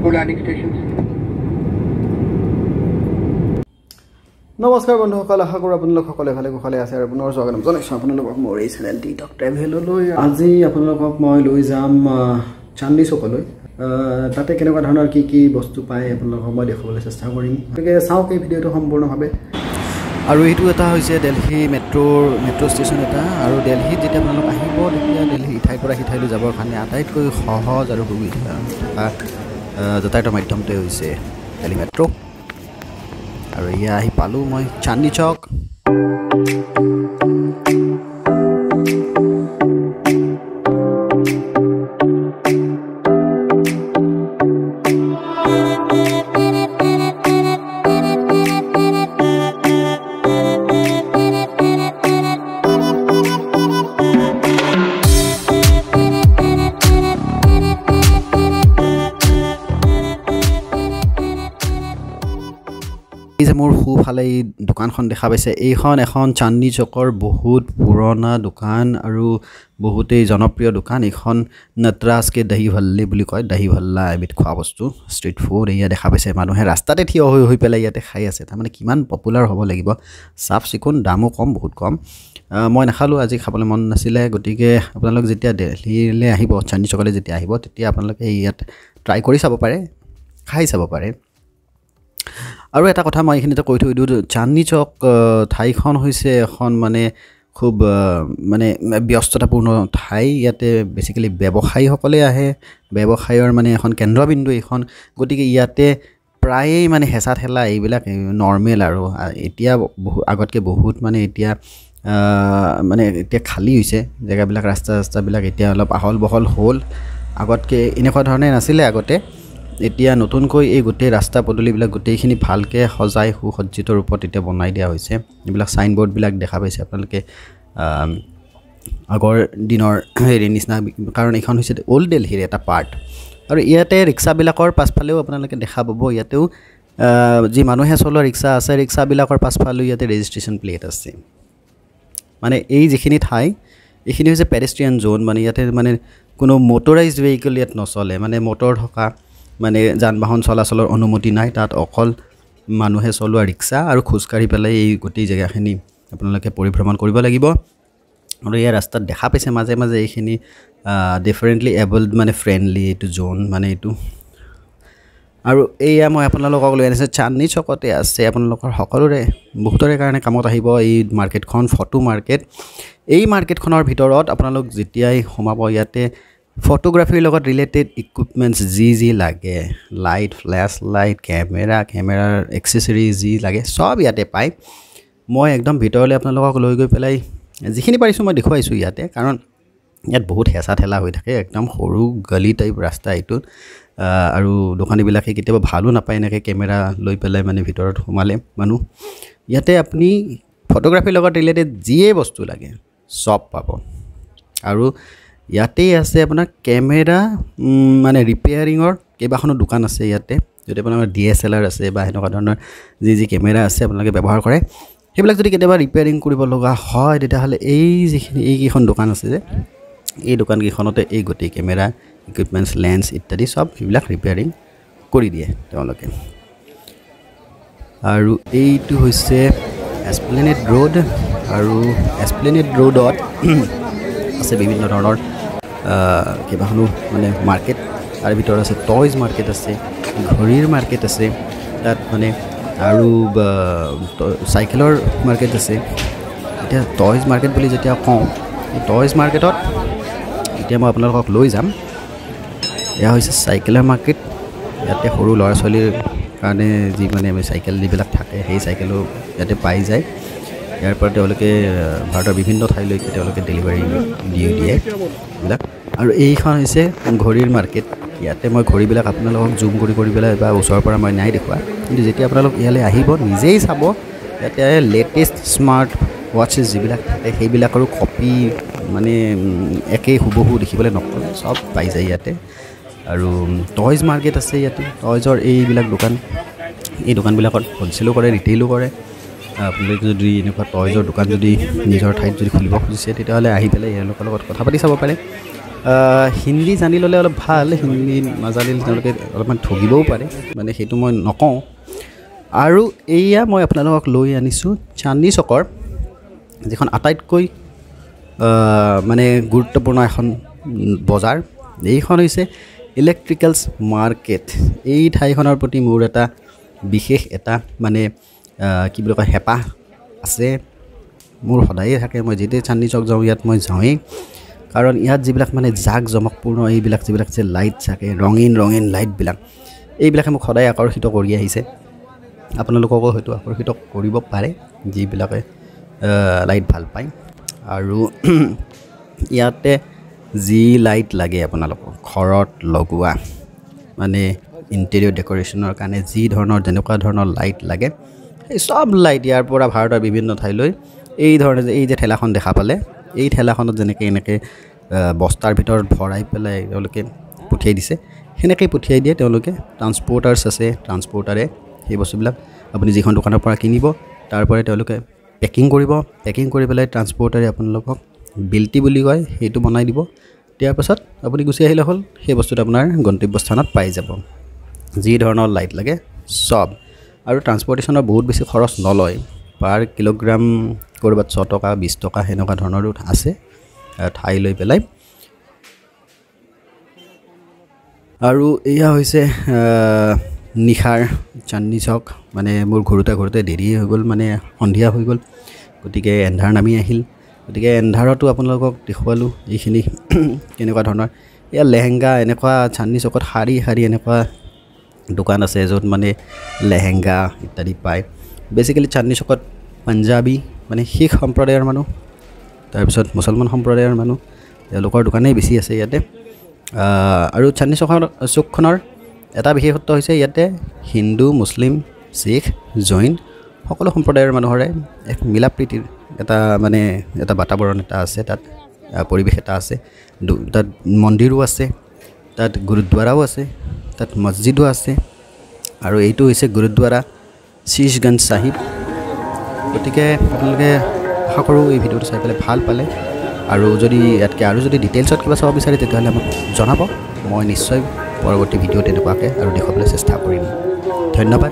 for landing stations. নমস্কাৰ বন্ধুসকল, আশা কৰোঁ আপোনালোক সকলোৱে ভালে কুশলে আছে আৰু পুনৰ স্বাগতম জনাইছোঁ আপোনালোকক মোৰ এই চেনেল টিকটক ট্ৰেভেললৈ। আজি আপোনালোকক মই লৈ যাম চান্দনী চকলৈ। তাতে কেনেকুৱা ধৰণৰ কি কি বস্তু পায় আপোনালোকক মই দেখুৱাবলৈ চেষ্টা কৰিম, গতিকে চাওক এই ভিডিঅ'টো সম্পূৰ্ণভাৱে। আৰু এইটো এটা হৈছে দিল্লী মেট্ৰ' ষ্টেচন এটা, আৰু দিল্লীত যেতিয়া আপোনালোক আহিব তেতিয়া দিল্লী ইঠাইৰ পৰা সিঠাইলৈ যাবৰ কাৰণে আটাইতকৈ সহজ আৰু সুবিধা যাতায়াতৰ মাধ্যমটোৱে হৈছে দিল্লী মেট্ৰ'। আৰু এয়া আহি পালোঁ মই চান্দনী চক। এই যে মোৰ সোঁফালে এই দোকানখন দেখা পাইছে, এইখন এখন চান্দনী চকৰ বহুত পুৰণা দোকান আৰু বহুতেই জনপ্ৰিয় দোকান। এইখন নটৰাজকে দহি ভাল্লে বুলি কয়, দহি ভাল্লা এবিধ খোৱা বস্তু, ষ্ট্ৰীট ফুড। এয়া দেখা পাইছে মানুহে ৰাস্তাতে থিয় হৈ পেলাই ইয়াতে খাই আছে। তাৰমানে কিমান পপুলাৰ হ'ব লাগিব, চাফ চিকুণ, দামো কম, বহুত কম। মই নাখালোঁ, আজি খাবলৈ মন নাছিলে, গতিকে আপোনালোক যেতিয়া দিল্লীলৈ আহিব, চান্দনী চকলৈ যেতিয়া আহিব, তেতিয়া আপোনালোকে ইয়াত ট্ৰাই কৰি চাব পাৰে, খাই চাব পাৰে। আৰু এটা কথা মই এইখিনিতে কৈ থৈ দিওঁ, চান্দনী চক ঠাইখন হৈছে এখন মানে খুব মানে ব্যস্ততাপূৰ্ণ ঠাই। ইয়াতে বেছিকেলি ব্যৱসায়ীসকলে আহে, ব্যৱসায়ৰ মানে এখন কেন্দ্ৰবিন্দু এইখন। গতিকে ইয়াতে প্ৰায়েই মানে হেঁচা ঠেলা এইবিলাক নৰ্মেল। আৰু এতিয়া আগতকৈ বহুত মানে এতিয়া খালী হৈছে জেগাবিলাক, ৰাস্তাবিলাক এতিয়া অলপ আহল বহল হ'ল। আগতকৈ এনেকুৱা ধৰণে নাছিলে আগতে। এতিয়া নতুনকৈ এই গোটেই ৰাস্তা পদূলিবিলাক গোটেইখিনি ভালকৈ সজাই সুসজ্জিত ৰূপত এতিয়া বনাই দিয়া হৈছে। এইবিলাক চাইনবোৰ্ডবিলাক দেখা পাইছে আপোনালোকে আগৰ দিনৰ হেৰি নিচিনা, কাৰণ এইখন হৈছে অল্ড দিল্লীৰ এটা পাৰ্ট। আৰু ইয়াতে ৰিক্সাবিলাকৰ পাছফালেও আপোনালোকে দেখা পাব, ইয়াতেও যি মানুহে চলোৱা ৰিক্সা আছে, ৰিক্সাবিলাকৰ পাছফালেও ইয়াতে ৰেজিষ্ট্ৰেশ্যন প্লেট আছে। মানে এই যিখিনি ঠাই, এইখিনি হৈছে পেডেষ্ট্ৰিয়ান জ'ন। মানে ইয়াতে মানে কোনো মটৰাইজড ভেহিকল ইয়াত নচলে, মানে মটৰ থকা মানে যান বাহন চলাচলৰ অনুমতি নাই তাত। অকল মানুহে চলোৱা ৰিক্সা আৰু খোজকাঢ়ি পেলাই এই গোটেই জেগাখিনি আপোনালোকে পৰিভ্ৰমণ কৰিব লাগিব। আৰু ইয়াৰ ৰাস্তাত দেখা পাইছে মাজে মাজে এইখিনি ডিফাৰেণ্টলি এবল্ড মানে ফ্ৰেণ্ডলি এইটো জ'ন মানে এইটো। আৰু এয়া মই আপোনালোকক লৈ আনিছোঁ চান্দনী চকতে আছে, আপোনালোকৰ সকলোৰে বহুতৰে কাৰণে কামত আহিব এই মাৰ্কেটখন, ফটো মাৰ্কেট। এই মাৰ্কেটখনৰ ভিতৰত আপোনালোক যেতিয়াই সোমাব, ইয়াতে ফটোগ্ৰাফীৰ লগত ৰিলেটেড ইকুইপমেণ্টছ যি লাগে, লাইট, ফ্লেছ লাইট, কেমেৰাৰ এক্সেচৰিজ যি লাগে চব ইয়াতে পায়। মই একদম ভিতৰলৈ আপোনালোকক লৈ গৈ পেলাই যিখিনি পাৰিছোঁ মই দেখুৱাইছোঁ ইয়াতে, কাৰণ ইয়াত বহুত হেঁচা ঠেলা হৈ থাকে, একদম সৰু গলি টাইপ ৰাস্তা এইটোত। আৰু দোকানীবিলাকে কেতিয়াবা ভালো নাপায় এনেকৈ কেমেৰা লৈ পেলাই মানে ভিতৰত সোমালে মানুহ। ইয়াতে আপুনি ফটোগ্ৰাফীৰ লগত ৰিলেটেড যিয়ে বস্তু লাগে চব পাব। আৰু ইয়াতেই আছে আপোনাৰ কেমেৰা মানে ৰিপেয়াৰিঙৰ কেইবাখনো দোকান আছে ইয়াতে। যদি আপোনাৰ DSLR আছে বা সেনেকুৱা ধৰণৰ যি কেমেৰা আছে আপোনালোকে ব্যৱহাৰ কৰে, সেইবিলাক যদি কেতিয়াবা ৰিপেয়াৰিং কৰিব লগা হয়, তেতিয়াহ'লে এইকেইখন দোকান আছে যে, এই দোকানকেইখনতে এই গোটেই কেমেৰা ইকুইপমেণ্টছ, লেন্স ইত্যাদি চব সেইবিলাক ৰিপেয়াৰিং কৰি দিয়ে তেওঁলোকে। আৰু এইটো হৈছে এছপ্লেনেড ৰোড, আৰু এছপ্লেনেড ৰোডত আছে বিভিন্ন ধৰণৰ কেইবাখনো মানে মাৰ্কেট। তাৰ ভিতৰত আছে টয়জ মাৰ্কেট আছে, ঘড়ীৰ মাৰ্কেট আছে তাত মানে, আৰু চাইকেলৰ মাৰ্কেট আছে। এতিয়া টয়জ মাৰ্কেট বুলি যেতিয়া কওঁ, এই টয়জ মাৰ্কেটত এতিয়া মই আপোনালোকক লৈ যাম। এয়া হৈছে চাইকেলৰ মাৰ্কেট। ইয়াতে সৰু ল'ৰা ছোৱালীৰ কাৰণে যি মানে চাইকেল যিবিলাক থাকে, সেই চাইকেলো ইয়াতে পাই যায়। ইয়াৰ পৰা তেওঁলোকে ভাৰতৰ বিভিন্ন ঠাইলৈকে তেওঁলোকে ডেলিভাৰী দিয়ে এইবিলাক। আৰু এইখন হৈছে ঘড়ীৰ মাৰ্কেট। ইয়াতে মই ঘড়ীবিলাক আপোনালোকক জুম কৰি পেলাই বা ওচৰৰ পৰা মই নাই দেখুওৱা, কিন্তু যেতিয়া আপোনালোক ইয়ালৈ আহিব নিজেই চাব, ইয়াতে লেটেষ্ট স্মাৰ্ট ৱাটছেছ যিবিলাক থাকে সেইবিলাকৰো কপি মানে একেই হুবহু দেখিবলৈ নকৰে, চব পাই যায় ইয়াতে। আৰু টয়জ মাৰ্কেট আছে ইয়াতে, টয়জৰ এইবিলাক দোকান, এই দোকানবিলাকত হ'লচেলো কৰে, ৰিটেইলো কৰে। আপোনালোকে যদি এনেকুৱা টয়জৰ দোকান যদি নিজৰ ঠাইত যদি খুলিব খুজিছে, তেতিয়াহ'লে আহি পেলাই এওঁলোকৰ লগত কথা পাতি চাব পাৰে। হিন্দী জানি ল'লে অলপ ভাল, হিন্দী নাজানিলে তেওঁলোকে অলপমান ঠগিবও পাৰে, মানে সেইটো মই নকওঁ। আৰু এয়া মই আপোনালোকক লৈ আনিছোঁ চান্দনী চকৰ যিখন আটাইতকৈ মানে গুৰুত্বপূৰ্ণ এখন বজাৰ। এইখন হৈছে ইলেক্ট্ৰিকেলছ মাৰ্কেট। এই ঠাইখনৰ প্ৰতি মোৰ এটা বিশেষ এটা মানে কি বুলি কয় হেঁপাহ আছে, মোৰ সদায়ে থাকে। মই যেতিয়া চান্দনী চক যাওঁ ইয়াত মই যাওঁৱেই, কাৰণ ইয়াত যিবিলাক মানে জাক জমকপূৰ্ণ এইবিলাক যিবিলাক যে লাইট থাকে, ৰঙীন ৰঙীন লাইটবিলাক, এইবিলাকে মোক সদায় আকৰ্ষিত কৰি আহিছে। আপোনালোককো হয়তো আকৰ্ষিত কৰিব পাৰে যিবিলাকে লাইট ভাল পায়। আৰু ইয়াতে যি লাইট লাগে আপোনালোকক ঘৰত লগোৱা, মানে ইণ্টেৰিয়ৰ ডেক'ৰেশ্যনৰ কাৰণে যি ধৰণৰ যেনেকুৱা ধৰণৰ লাইট লাগে, সেই চব লাইট ইয়াৰ পৰা ভাৰতৰ বিভিন্ন ঠাইলৈ এই ধৰণে এই যে ঠেলাখন দেখা পালে, এই ঠেলাখনত যেনেকৈ এনেকৈ বস্তাৰ ভিতৰত ভৰাই পেলাই তেওঁলোকে পঠিয়াই দিছে, সেনেকৈ পঠিয়াই দিয়ে তেওঁলোকে। ট্ৰান্সপৰ্টাৰ্ছ আছে, ট্ৰান্সপৰ্টাৰে সেই বস্তুবিলাক আপুনি যিখন দোকানৰ পৰা কিনিব তাৰ পৰাই তেওঁলোকে পেকিং কৰিব, পেকিং কৰি পেলাই ট্ৰান্সপৰ্টাৰে আপোনালোকক বিল্টি বুলি কয় সেইটো বনাই দিব। দিয়াৰ পাছত আপুনি গুচি আহিলে হ'ল, সেই বস্তুটো আপোনাৰ গন্তব্যস্থানত পাই যাব, যি ধৰণৰ লাইট লাগে চব। আৰু ট্ৰান্সপৰ্টেশ্যনৰ বহুত বেছি খৰচ নলয়, পাৰ কিলোগ্ৰাম ক'ৰবাত 6 টকা 20 টকা সেনেকুৱা ধৰণৰো আছে ঠাই লৈ পেলাই। আৰু এয়া হৈছে নিশাৰ চান্দনী চক। মানে মোৰ ঘূৰোতে ঘূৰোতে দেৰি হৈ গ'ল, মানে সন্ধিয়া হৈ গ'ল, গতিকে এন্ধাৰ নামি আহিল। গতিকে এন্ধাৰতো আপোনালোকক দেখুৱালোঁ এইখিনি কেনেকুৱা ধৰণৰ। এয়া লেহেংগা, এনেকুৱা চান্দনী চকত শাৰী শাৰী এনেকুৱা দোকান আছে য'ত মানে লেহেংগা ইত্যাদি পায়। বেচিকেলি চান্দনী চকত পাঞ্জাবী মানে শিখ সম্প্ৰদায়ৰ মানুহ, তাৰপিছত মুছলমান সম্প্ৰদায়ৰ মানুহ, তেওঁলোকৰ দোকানেই বেছি আছে ইয়াতে। আৰু চান্দনী চকখনৰ এটা বিশেষত্ব হৈছে ইয়াতে হিন্দু, মুছলিম, শিখ, জৈন সকলো সম্প্ৰদায়ৰ মানুহৰে এক মিলা প্ৰীতিৰ এটা মানে এটা বাতাবৰণ এটা আছে, তাত পৰিৱেশ এটা আছে। তাত মন্দিৰো আছে, তাত গুৰুদ্বাৰাও আছে, তাত মছজিদো আছে। আৰু এইটো হৈছে গুৰুদ্বাৰা শীশগঞ্জ চাহিব। গতিকে আপোনালোকে আশা কৰোঁ এই ভিডিঅ'টো চাই পেলাই ভাল পালে। আৰু যদি ইয়াতকৈ আৰু যদি ডিটেইলছত কিবা চাব বিচাৰে তেতিয়াহ'লে আমাক জনাব, মই নিশ্চয় পৰৱৰ্তী ভিডিঅ' তেনেকুৱাকৈ আৰু দেখুৱাবলৈ চেষ্টা কৰিম। ধন্যবাদ।